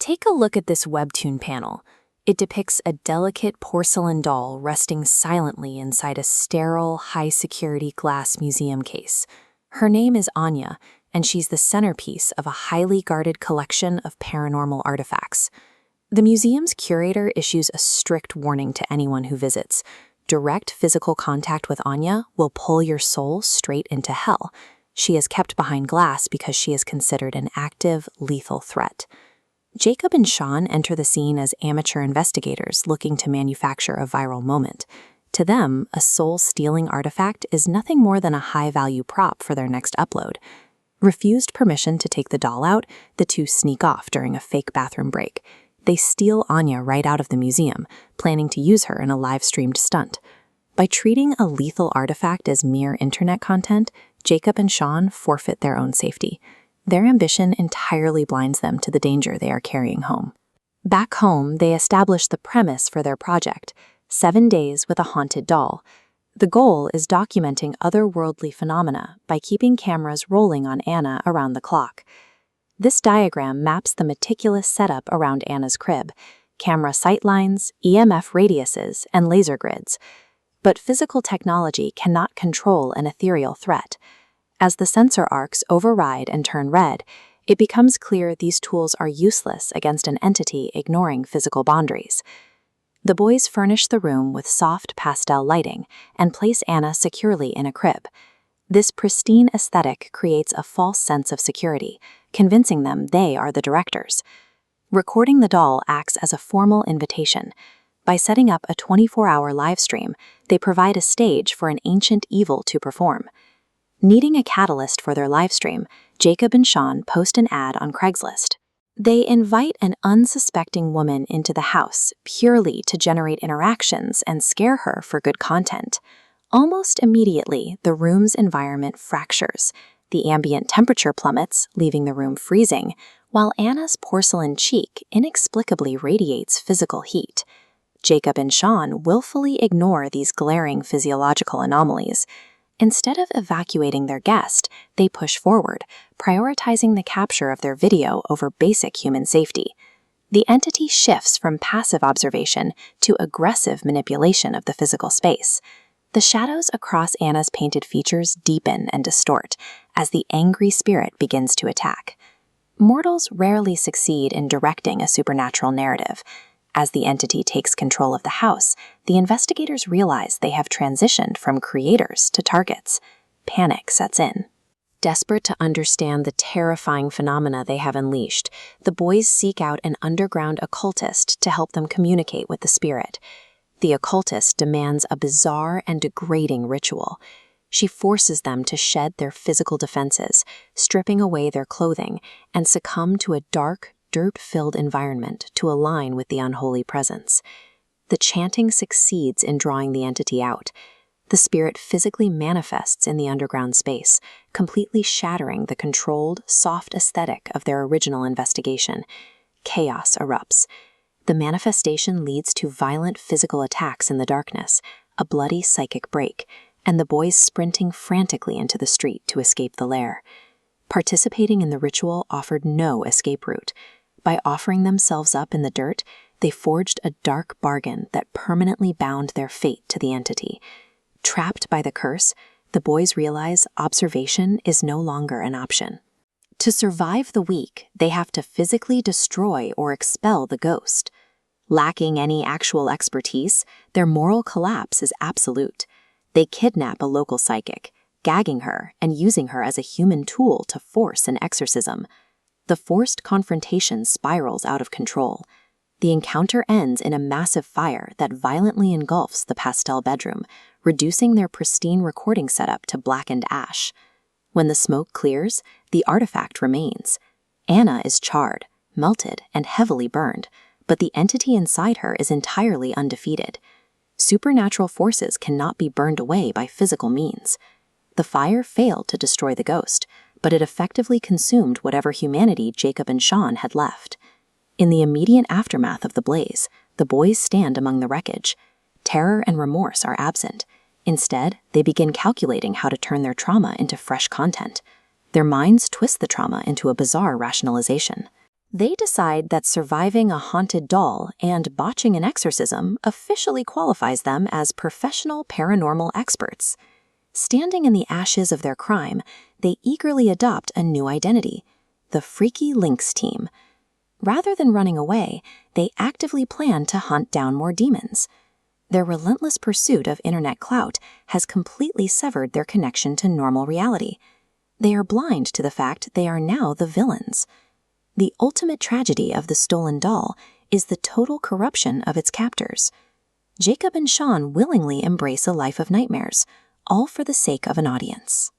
Take a look at this webtoon panel. It depicts a delicate porcelain doll resting silently inside a sterile, high-security glass museum case. Her name is Anya, and she's the centerpiece of a highly guarded collection of paranormal artifacts. The museum's curator issues a strict warning to anyone who visits. Direct physical contact with Anya will pull your soul straight into hell. She is kept behind glass because she is considered an active, lethal threat. Jacob and Sean enter the scene as amateur investigators looking to manufacture a viral moment. To them, a soul-stealing artifact is nothing more than a high-value prop for their next upload. Refused permission to take the doll out, the two sneak off during a fake bathroom break. They steal Anya right out of the museum, planning to use her in a live-streamed stunt. By treating a lethal artifact as mere internet content, Jacob and Sean forfeit their own safety. Their ambition entirely blinds them to the danger they are carrying home. Back home, they establish the premise for their project: 7 days with a haunted doll. The goal is documenting otherworldly phenomena by keeping cameras rolling on Anna around the clock. This diagram maps the meticulous setup around Anna's crib: camera sightlines, EMF radiuses, and laser grids. But physical technology cannot control an ethereal threat. As the sensor arcs override and turn red, it becomes clear these tools are useless against an entity ignoring physical boundaries. The boys furnish the room with soft pastel lighting and place Anna securely in a crib. This pristine aesthetic creates a false sense of security, convincing them they are the directors. Recording the doll acts as a formal invitation. By setting up a 24-hour live stream, they provide a stage for an ancient evil to perform. Needing a catalyst for their livestream, Jacob and Sean post an ad on Craigslist. They invite an unsuspecting woman into the house purely to generate interactions and scare her for good content. Almost immediately, the room's environment fractures. The ambient temperature plummets, leaving the room freezing, while Anna's porcelain cheek inexplicably radiates physical heat. Jacob and Sean willfully ignore these glaring physiological anomalies. Instead of evacuating their guest, they push forward, prioritizing the capture of their video over basic human safety. The entity shifts from passive observation to aggressive manipulation of the physical space. The shadows across Anna's painted features deepen and distort as the angry spirit begins to attack. Mortals rarely succeed in directing a supernatural narrative. As the entity takes control of the house, the investigators realize they have transitioned from creators to targets. Panic sets in. Desperate to understand the terrifying phenomena they have unleashed, the boys seek out an underground occultist to help them communicate with the spirit. The occultist demands a bizarre and degrading ritual. She forces them to shed their physical defenses, stripping away their clothing, and succumb to a dark, dirt-filled environment to align with the unholy presence. The chanting succeeds in drawing the entity out. The spirit physically manifests in the underground space, completely shattering the controlled, soft aesthetic of their original investigation. Chaos erupts. The manifestation leads to violent physical attacks in the darkness, a bloody psychic break, and the boys sprinting frantically into the street to escape the lair. Participating in the ritual offered no escape route. By offering themselves up in the dirt, they forged a dark bargain that permanently bound their fate to the entity. Trapped by the curse, the boys realize observation is no longer an option. To survive the week, they have to physically destroy or expel the ghost. Lacking any actual expertise, their moral collapse is absolute. They kidnap a local psychic, gagging her and using her as a human tool to force an exorcism. The forced confrontation spirals out of control. The encounter ends in a massive fire that violently engulfs the pastel bedroom, reducing their pristine recording setup to blackened ash. When the smoke clears, the artifact remains. Anna is charred, melted, and heavily burned, but the entity inside her is entirely undefeated. Supernatural forces cannot be burned away by physical means. The fire failed to destroy the ghost, but it effectively consumed whatever humanity Jacob and Sean had left. In the immediate aftermath of the blaze, the boys stand among the wreckage. Terror and remorse are absent. Instead, they begin calculating how to turn their trauma into fresh content. Their minds twist the trauma into a bizarre rationalization. They decide that surviving a haunted doll and botching an exorcism officially qualifies them as professional paranormal experts. Standing in the ashes of their crime, they eagerly adopt a new identity, the Freaky Lynx Team. Rather than running away, they actively plan to hunt down more demons. Their relentless pursuit of internet clout has completely severed their connection to normal reality. They are blind to the fact they are now the villains. The ultimate tragedy of the stolen doll is the total corruption of its captors. Jacob and Sean willingly embrace a life of nightmares, all for the sake of an audience.